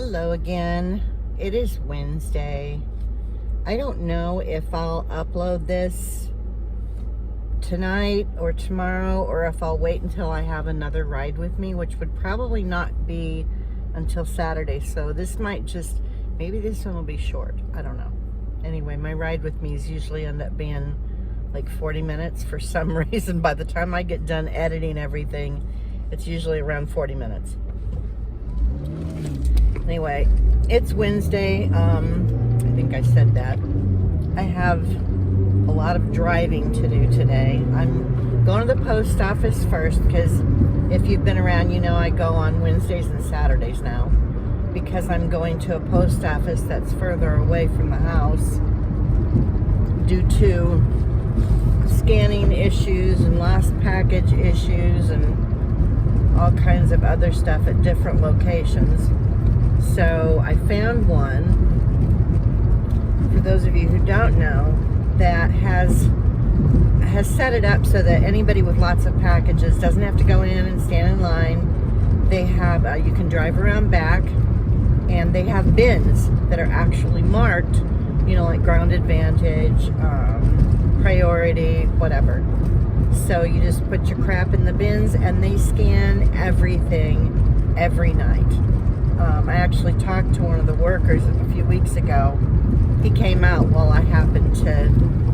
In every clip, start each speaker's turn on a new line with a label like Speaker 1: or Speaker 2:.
Speaker 1: Hello again. It is Wednesday. I don't know if I'll upload this tonight or tomorrow, or if I'll wait until I have another ride with me, which would probably not be until Saturday. So this might just, maybe this one will be short. I don't know. Anyway, my ride with me is usually end up being like 40 minutes for some reason. By the time I get done editing everything, it's usually around 40 minutes. Anyway, it's Wednesday. I think I said that. I have a lot of driving to do today. I'm going to the post office first because if you've been around, you know I go on Wednesdays and Saturdays now because I'm going to a post office that's further away from the house due to scanning issues and lost package issues and all kinds of other stuff at different locations. So I found one, for those of you who don't know, that has set it up so that anybody with lots of packages doesn't have to go in and stand in line. They have, you can drive around back, and they have bins that are actually marked, you know, like ground advantage, priority, whatever. So you just put your crap in the bins and they scan everything every night. I actually talked to one of the workers a few weeks ago. He came out while I happened to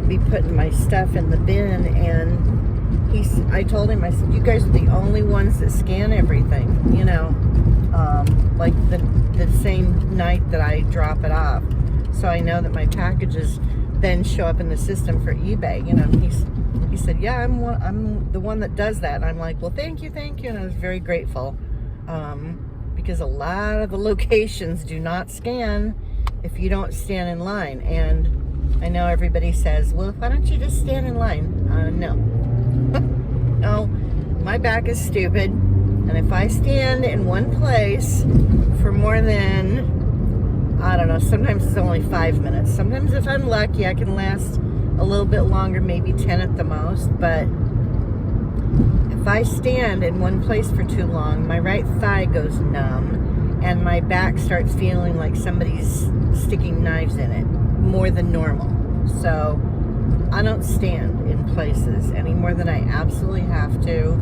Speaker 1: be putting my stuff in the bin, and I told him, I said, you guys are the only ones that scan everything, you know, like the same night that I drop it off. So I know that my packages then show up in the system for eBay, you know. He said, yeah, I'm the one that does that. And I'm like, well, thank you. And I was very grateful. Because a lot of the locations do not scan if you don't stand in line. And I know everybody says, well, why don't you just stand in line? No. No, my back is stupid. And if I stand in one place for more than, I don't know, sometimes it's only 5 minutes. Sometimes if I'm lucky, I can last a little bit longer, maybe 10 at the most. But if I stand in one place for too long, my right thigh goes numb and my back starts feeling like somebody's sticking knives in it more than normal. So I don't stand in places any more than I absolutely have to.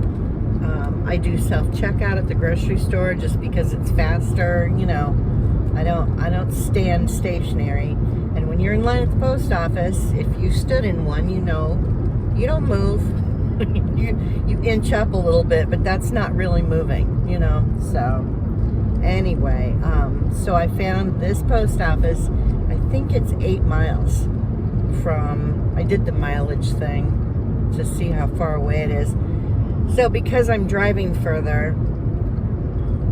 Speaker 1: I do self-checkout at the grocery store just because it's faster, you know. I don't stand stationary. And when you're in line at the post office, if you stood in one, you know, you don't move. you inch up a little bit, but that's not really moving, you know. So anyway, so I found this post office. I think it's 8 miles from, I did the mileage thing to see how far away it is. So because I'm driving further,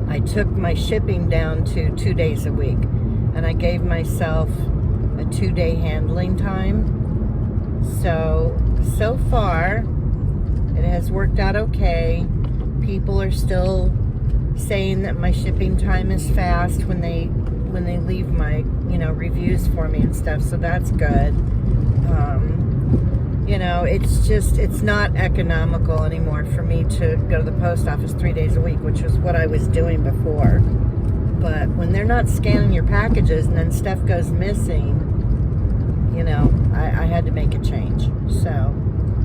Speaker 1: I took my shipping down to 2 days a week, and I gave myself a 2-day handling time. So far it has worked out okay. People are still saying that my shipping time is fast when they leave my, you know, reviews for me and stuff, so that's good. You know, it's not economical anymore for me to go to the post office 3 days a week, which was what I was doing before. But when they're not scanning your packages and then stuff goes missing, you know, I had to make a change. So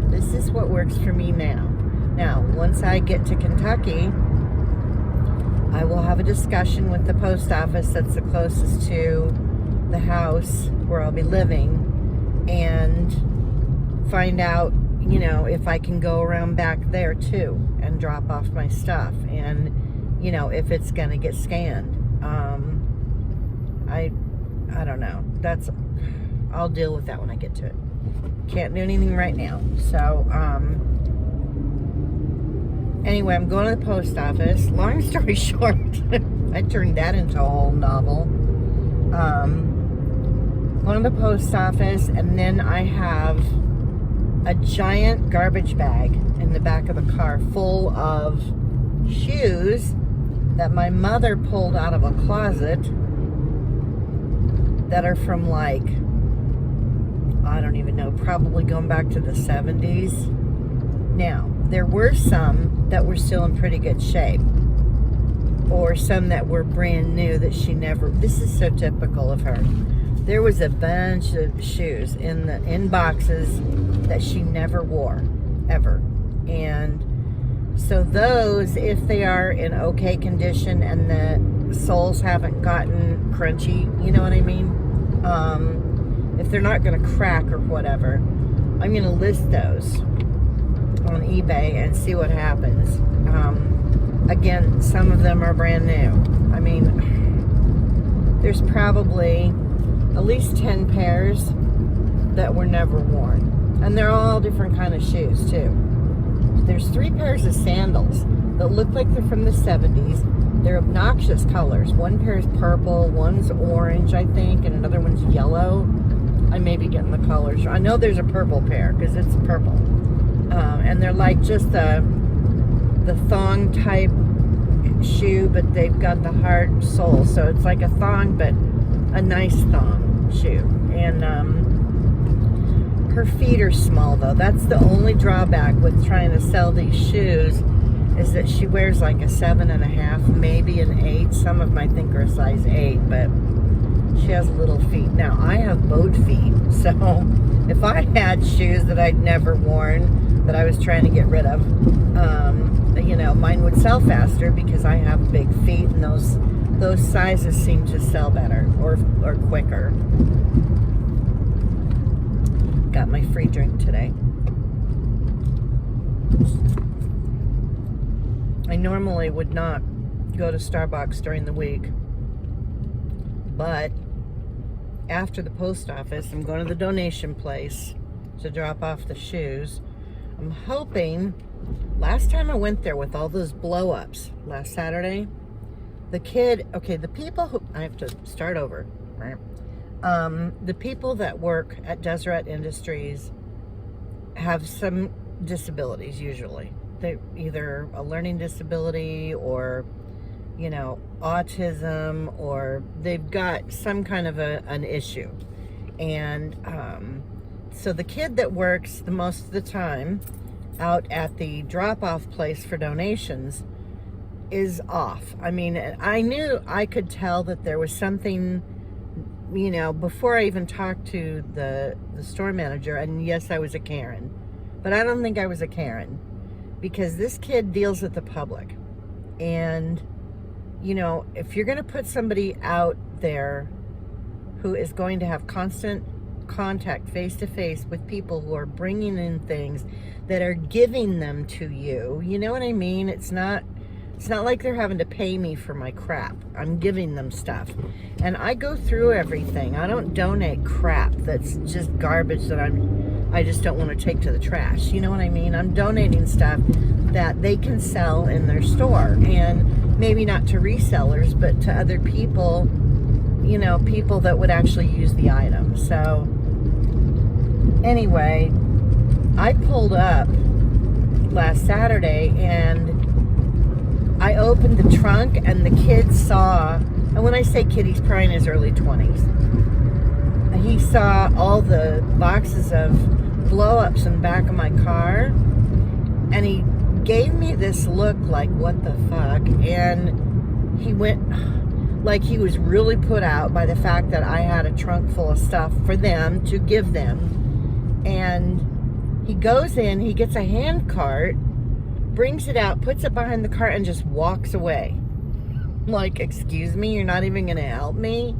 Speaker 1: this is what works for me now. Now, once I get to Kentucky, I will have a discussion with the post office that's the closest to the house where I'll be living and find out, you know, if I can go around back there too and drop off my stuff, and, you know, if it's gonna get scanned. I don't know. I'll deal with that when I get to it. Can't do anything right now. So anyway, I'm going to the post office. Long story short, I turned that into a whole novel. Going to the post office, and then I have a giant garbage bag in the back of the car full of shoes that my mother pulled out of a closet that are from, like, I don't even know, probably going back to the 70s. Now, there were some that were still in pretty good shape. or some that were brand new that she never, this is so typical of her. There was a bunch of shoes in boxes that she never wore, ever. And so those, if they are in okay condition and the soles haven't gotten crunchy, you know what I mean? If they're not going to crack or whatever, I'm going to list those on eBay and see what happens. Again, some of them are brand new. I mean, there's probably at least 10 pairs that were never worn. And they're all different kind of shoes too. There's 3 pairs of sandals that look like they're from the 70s. They're obnoxious colors. One pair is purple, one's orange, I think, and another one's yellow. I may be getting the colors. I know there's a purple pair because it's purple. And they're like just the thong type shoe, but they've got the hard sole. So it's like a thong, but a nice thong shoe. And her feet are small though. That's the only drawback with trying to sell these shoes, is that she wears like a 7.5, maybe an 8. Some of them I think are a size 8, but she has little feet. Now I have bowed feet, so if I had shoes that I'd never worn that I was trying to get rid of, you know, mine would sell faster because I have big feet, and those sizes seem to sell better or quicker. Got my free drink today. I normally would not go to Starbucks during the week, but after the post office, I'm going to the donation place to drop off the shoes. I'm hoping, last time I went there with all those blow-ups last Saturday, the people who, I have to start over, right? The people that work at Deseret Industries have some disabilities usually. They either a learning disability or, you know, autism, or they've got some kind of an issue. And so the kid that works the most of the time out at the drop-off place for donations is off. I mean, I knew, I could tell that there was something, you know, before I even talked to the store manager. And yes, I was a Karen, but I don't think I was a Karen, because this kid deals with the public. And, you know, if you're going to put somebody out there who is going to have constant contact face to face with people who are bringing in things that are giving them to you, you know what I mean? It's not like they're having to pay me for my crap. I'm giving them stuff. And I go through everything. I don't donate crap that's just garbage that I just don't want to take to the trash. You know what I mean? I'm donating stuff that they can sell in their store. And maybe not to resellers, but to other people, you know, people that would actually use the item. So anyway, I pulled up last Saturday and I opened the trunk, and the kid saw, and when I say kid, he's probably in his early 20s. He saw all the boxes of blow-ups in the back of my car, and he gave me this look like, what the fuck? And he went, like he was really put out by the fact that I had a trunk full of stuff for them to give them. And he goes in, he gets a hand cart, brings it out, puts it behind the cart, and just walks away. Like, excuse me, you're not even going to help me?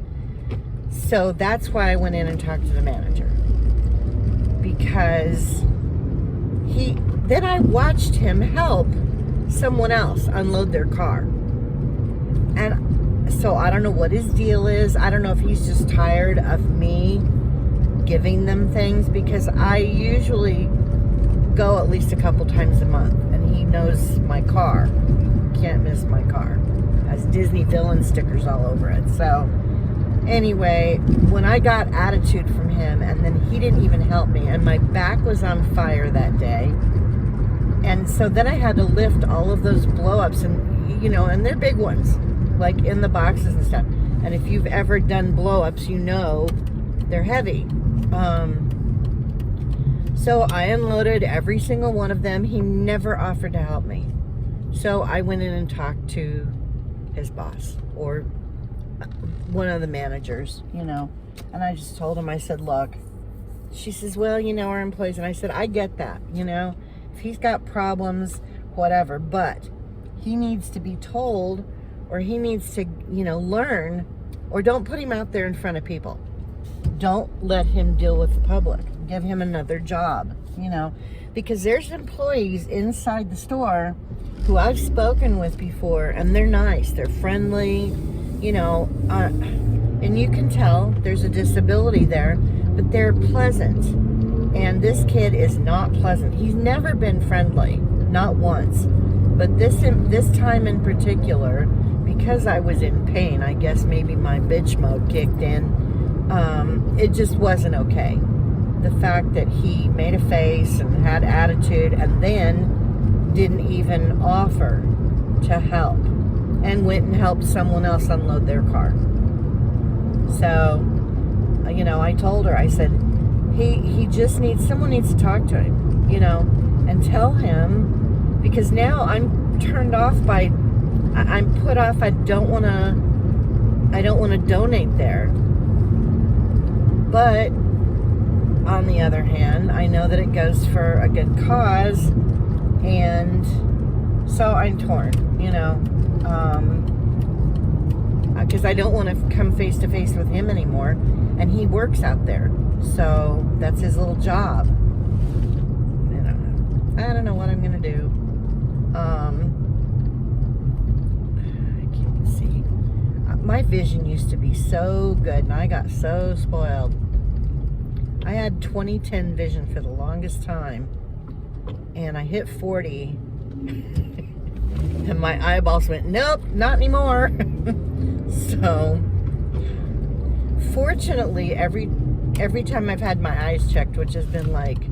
Speaker 1: So that's why I went in and talked to the manager. Because then I watched him help someone else unload their car. And so I don't know what his deal is. I don't know if he's just tired of me giving them things, because I usually go at least a couple times a month, and he knows my car. Can't miss my car. Has Disney villain stickers all over it. So anyway, when I got attitude from him, and then he didn't even help me, and my back was on fire that day, and so then I had to lift all of those blow-ups, and you know, and they're big ones, like in the boxes and stuff. And if you've ever done blow-ups, you know they're heavy. So I unloaded every single one of them. He never offered to help me. So I went in and talked to his boss or one of the managers, you know. And I just told him, I said, look, she says, well, you know, our employees. And I said, I get that, you know, if he's got problems, whatever, but he needs to be told, or he needs to, you know, learn, or don't put him out there in front of people. Don't let him deal with the public. Give him another job, you know, because there's employees inside the store who I've spoken with before, and they're nice, they're friendly, you know, and you can tell there's a disability there, but they're pleasant. And this kid is not pleasant. He's never been friendly, not once. But this time in particular, because I was in pain, I guess maybe my bitch mode kicked in, it just wasn't okay. The fact that he made a face and had attitude and then didn't even offer to help and went and helped someone else unload their car. So, you know, I told her, I said, he just needs, someone needs to talk to him, you know, and tell him, because now I'm turned off by, I'm put off, I don't want to donate there. But on the other hand, I know that it goes for a good cause, and so I'm torn, you know, because I don't want to come face to face with him anymore, and he works out there, so that's his little job. I don't know what I'm gonna do. I can't see. My vision used to be so good, and I got so spoiled. I had 20/10 vision for the longest time, and I hit 40, and my eyeballs went, nope, not anymore. So, fortunately, every time I've had my eyes checked, which has been like,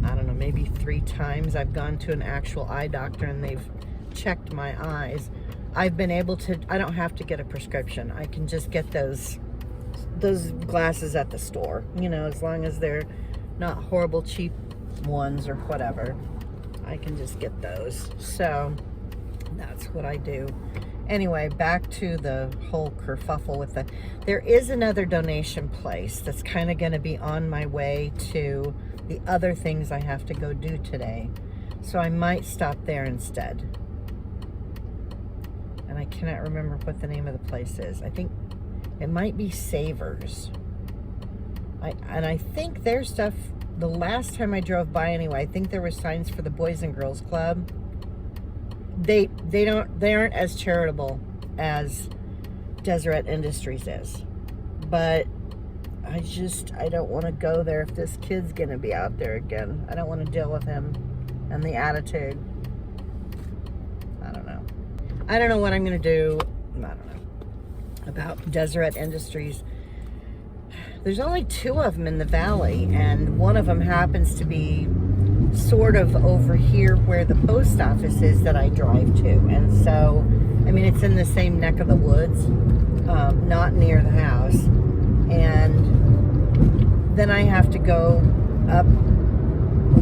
Speaker 1: I don't know, maybe 3 times, I've gone to an actual eye doctor and they've checked my eyes. I've been able to, I don't have to get a prescription. I can just get those glasses at the store, you know, as long as they're not horrible cheap ones or whatever. I can just get those. So that's what I do. Anyway, back to the whole kerfuffle with the, there is another donation place that's kind of going to be on my way to the other things I have to go do today. So I might stop there instead. And I cannot remember what the name of the place is. I think it might be Savers. I think their stuff, the last time I drove by anyway, I think there were signs for the Boys and Girls Club. They aren't as charitable as Deseret Industries is. But I don't want to go there if this kid's going to be out there again. I don't want to deal with him and the attitude. I don't know. I don't know what I'm going to do. I don't know about Deseret Industries. There's only 2 of them in the valley, and one of them happens to be sort of over here where the post office is that I drive to. And so, I mean, it's in the same neck of the woods, not near the house. And then I have to go up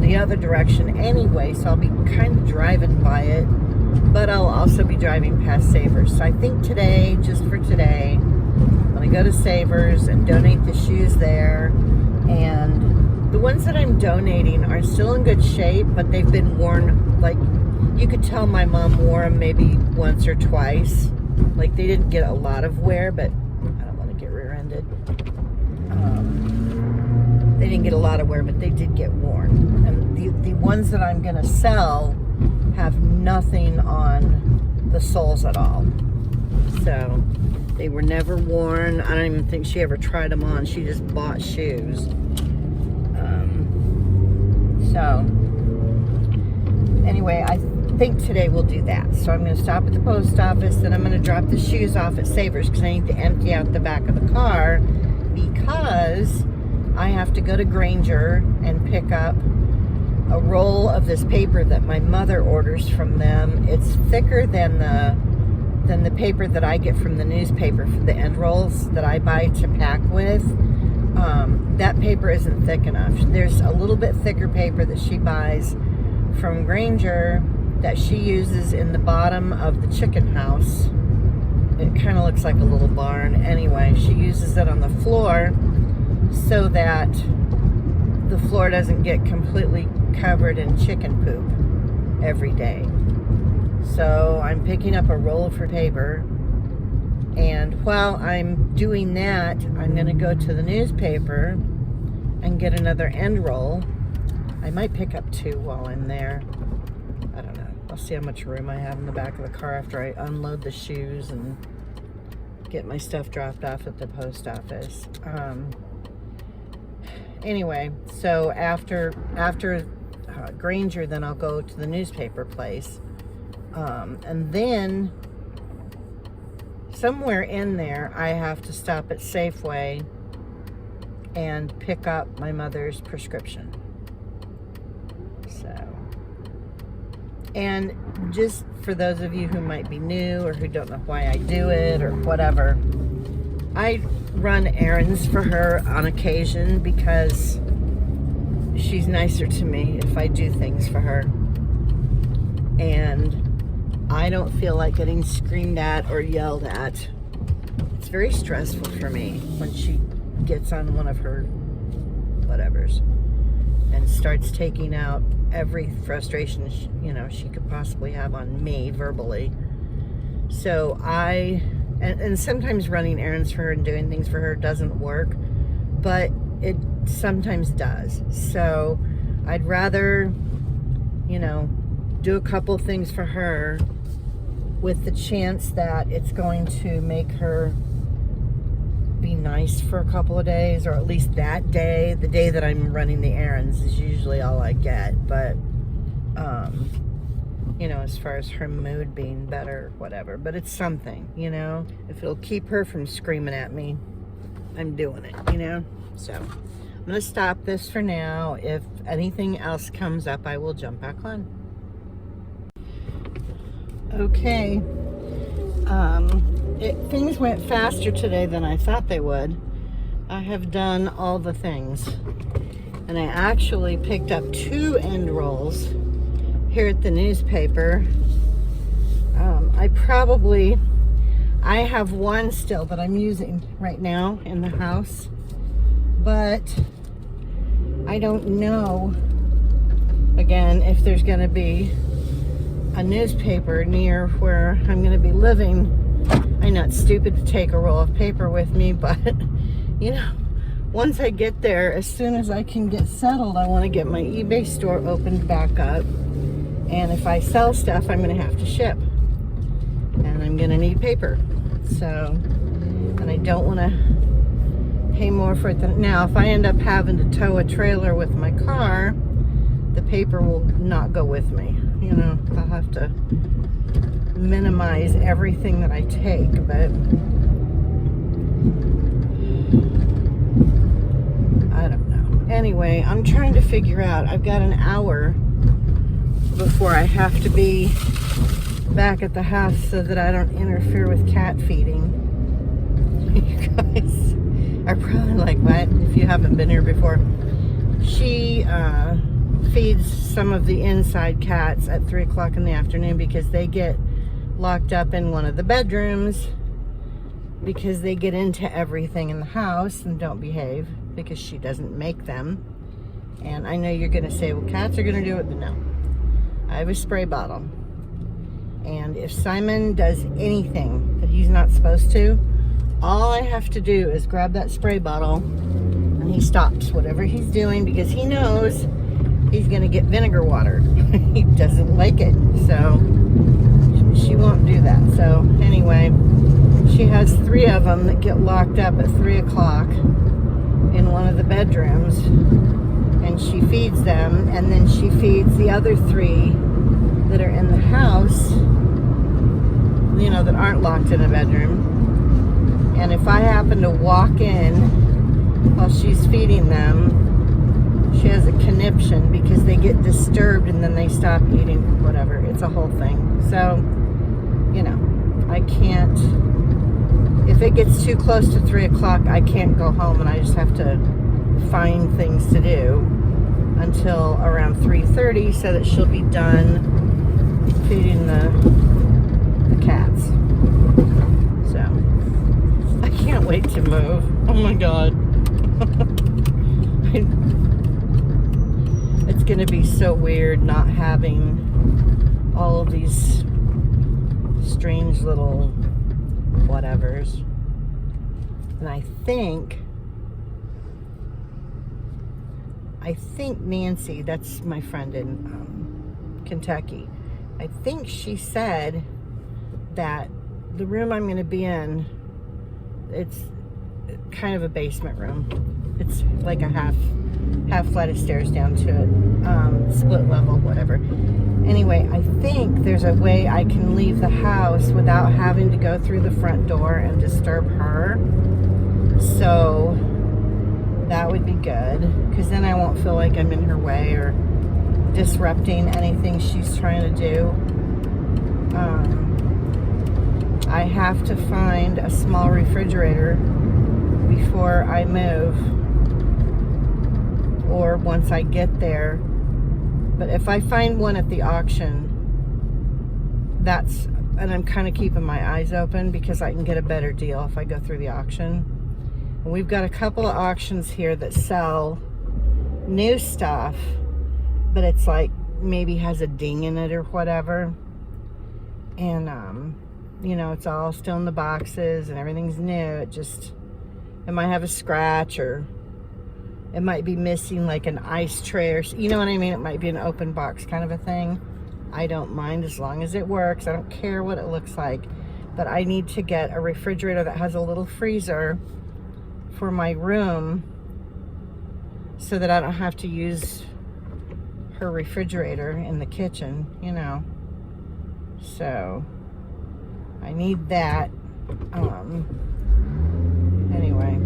Speaker 1: the other direction anyway, so I'll be kind of driving by it, but I'll also be driving past Savers. So I think today, just for today, I'm going to go to Savers and donate the shoes there. And the ones that I'm donating are still in good shape, but they've been worn, like, you could tell my mom wore them maybe once or twice. Like, they didn't get a lot of wear, but I don't want to get rear-ended. They didn't get a lot of wear, but they did get worn. And the ones that I'm going to sell have nothing on the soles at all. So they were never worn. I don't even think she ever tried them on. She just bought shoes. So anyway, I think today we'll do that. So I'm going to stop at the post office, and I'm going to drop the shoes off at Savers because I need to empty out the back of the car, because I have to go to Granger and pick up a roll of this paper that my mother orders from them. It's thicker than the paper that I get from the newspaper for the end rolls that I buy to pack with. That paper isn't thick enough. There's a little bit thicker paper that she buys from Granger that she uses in the bottom of the chicken house It kind of looks like a little barn. Anyway, she uses it on the floor so that the floor doesn't get completely covered in chicken poop every day. So I'm picking up a roll of her paper, and while I'm doing that, I'm going to go to the newspaper and get another end roll. I might pick up 2 while I'm there. I don't know. I'll see how much room I have in the back of the car after I unload the shoes and get my stuff dropped off at the post office. Anyway, so after Granger, then I'll go to the newspaper place. And then somewhere in there, I have to stop at Safeway and pick up my mother's prescription. So, and just for those of you who might be new or who don't know why I do it or whatever, I run errands for her on occasion because she's nicer to me if I do things for her. And I don't feel like getting screamed at or yelled at. It's very stressful for me when she gets on one of her whatevers and starts taking out every frustration she could possibly have on me verbally. So and sometimes running errands for her and doing things for her doesn't work, but it sometimes does. So I'd rather do a couple things for her with the chance that it's going to make her be nice for a couple of days, or at least that day. The day that I'm running the errands is usually all I get, but as far as her mood being better, whatever, but it's something, if it'll keep her from screaming at me, I'm doing it, so I'm gonna stop this for now. If anything else comes up, I will jump back on. Okay, things went faster today than I thought they would. I have done all the things, and I actually picked up 2 end rolls here at the newspaper. I have one still that I'm using right now in the house, but I don't know, again, if there's going to be a newspaper near where I'm going to be living. I know it's stupid to take a roll of paper with me, but once I get there, as soon as I can get settled, I want to get my eBay store opened back up. And if I sell stuff, I'm going to have to ship, and I'm going to need paper. So, and I don't want to pay more for it than now. If I end up having to tow a trailer with my car, the paper will not go with me. I'll have to minimize everything that I take, but I don't know. Anyway, I'm trying to figure out, I've got an hour before I have to be back at the house so that I don't interfere with cat feeding. You guys are probably like, what? If you haven't been here before. She feeds some of the inside cats at 3 o'clock in the afternoon because they get locked up in one of the bedrooms because they get into everything in the house and don't behave because she doesn't make them. And I know you're going to say, well, cats are going to do it, but no. I have a spray bottle. And if Simon does anything that he's not supposed to, all I have to do is grab that spray bottle and he stops whatever he's doing because he knows he's going to get vinegar water. He doesn't like it. So she won't do that. So anyway, she has 3 of them that get locked up at 3 o'clock in one of the bedrooms, and she feeds them, and then she feeds the other 3 that are in the house, that aren't locked in a bedroom. And if I happen to walk in while she's feeding them, she has a conniption because they get disturbed and then they stop eating, whatever. It's a whole thing. So, I can't, if it gets too close to 3 o'clock, I can't go home, and I just have to find things to do until around 3:30 so that she'll be done feeding the cats. So can't wait to move. Oh my God. It's gonna be so weird not having all of these strange little whatevers. And I think Nancy, that's my friend in Kentucky, I think she said that the room I'm going to be in, it's kind of a basement room. It's like a half flight of stairs down to it, split level, whatever. Anyway, I think there's a way I can leave the house without having to go through the front door and disturb her. So that would be good, because then I won't feel like I'm in her way or disrupting anything she's trying to do. I have to find a small refrigerator before I move, or once I get there. But if I find one at the auction, and I'm kind of keeping my eyes open because I can get a better deal if I go through the auction. And we've got a couple of auctions here that sell new stuff, but it's like maybe has a ding in it or whatever. And, you know, it's all still in the boxes and everything's new. It might have a scratch, or it might be missing like an ice tray, or, you know what I mean? It might be an open box kind of a thing. I don't mind as long as it works. I don't care what it looks like. But I need to get a refrigerator that has a little freezer for my room so that I don't have to use her refrigerator in the kitchen, you know. So I need that. Anyway,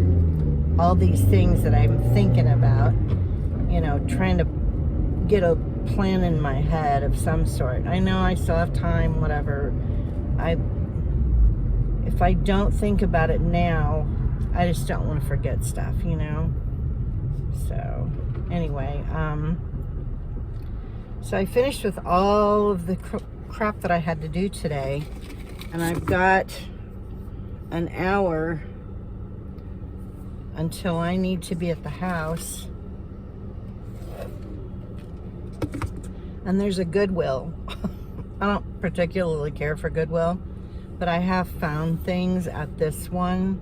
Speaker 1: all these things that I'm thinking about, you know, trying to get a plan in my head of some sort. I know I still have time, whatever. If I don't think about it now, I just don't want to forget stuff, you know. So anyway, so I finished with all of the crap that I had to do today, and I've got an hour until I need to be at the house. And there's a Goodwill. I don't particularly care for Goodwill, but I have found things at this one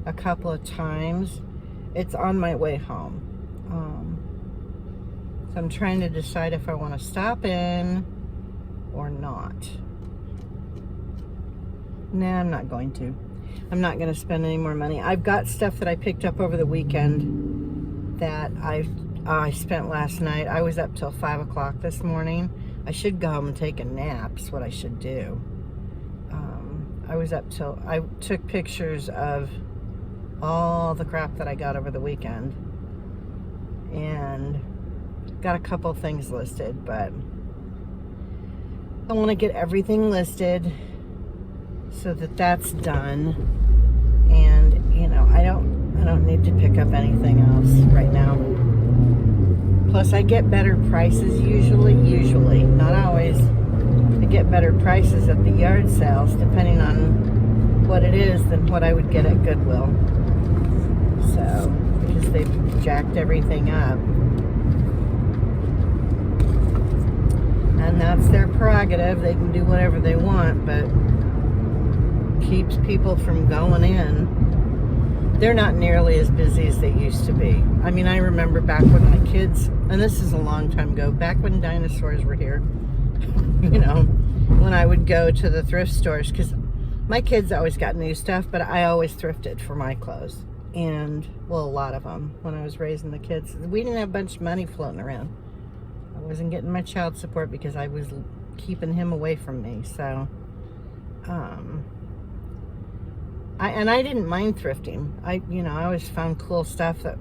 Speaker 1: a couple of times. It's on my way home. So I'm trying to decide if I want to stop in or not. Nah, I'm not going to. I'm not going to spend any more money. I've got stuff that I picked up over the weekend that I spent last night. I was up till 5 o'clock this morning. I should go home and take a nap, is what I should do. I was up till, I took pictures of all the crap that I got over the weekend, and got a couple things listed, but I want to get everything listed so that that's done. And you know, I don't need to pick up anything else right now. Plus I get better prices usually, not always. I get better prices at the yard sales depending on what it is than what I would get at Goodwill. So, because they've jacked everything up. And that's their prerogative. They can do whatever they want, but keeps people from going in. They're not nearly as busy as they used to be. I mean, I remember back when my kids, and this is a long time ago, back when dinosaurs were here, you know, when I would go to the thrift stores, because my kids always got new stuff, but I always thrifted for my clothes. And, well, a lot of them when I was raising the kids. We didn't have a bunch of money floating around. I wasn't getting my child support because I was keeping him away from me. So, I didn't mind thrifting. I always found cool stuff that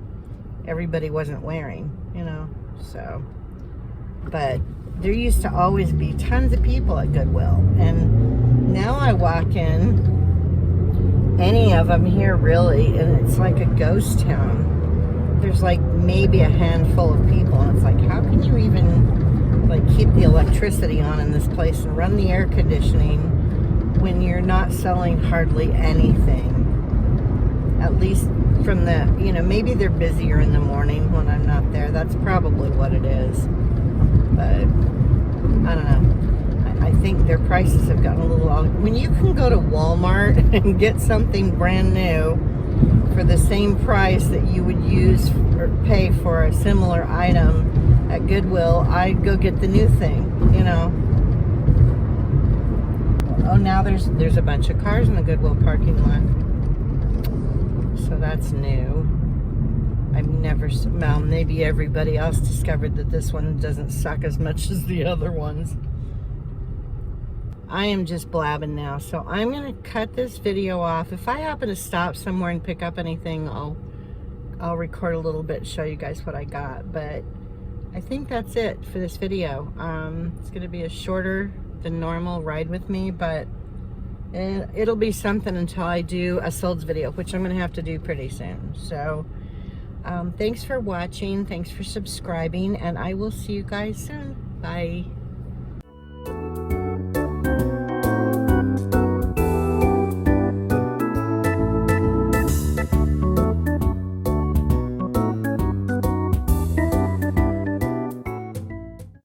Speaker 1: everybody wasn't wearing, you know. So, but there used to always be tons of people at Goodwill, and now I walk in any of them here really, and it's like a ghost town. There's like maybe a handful of people, and it's like, how can you even like keep the electricity on in this place and run the air conditioning when you're not selling hardly anything? At least from the, maybe they're busier in the morning when I'm not there. That's probably what it is. But I don't know. I think their prices have gotten a little odd. When you can go to Walmart and get something brand new for the same price that you would use or pay for a similar item at Goodwill, I'd go get the new thing, Oh, now there's a bunch of cars in the Goodwill parking lot. So that's new. I've never, well, maybe everybody else discovered that this one doesn't suck as much as the other ones. I am just blabbing now, so I'm going to cut this video off. If I happen to stop somewhere and pick up anything, I'll record a little bit, show you guys what I got. But I think that's it for this video. It's going to be a shorter than normal ride with me, but it'll be something until I do a solds video, which I'm going to have to do pretty soon. So thanks for watching, thanks for subscribing, and I will see you guys soon. Bye.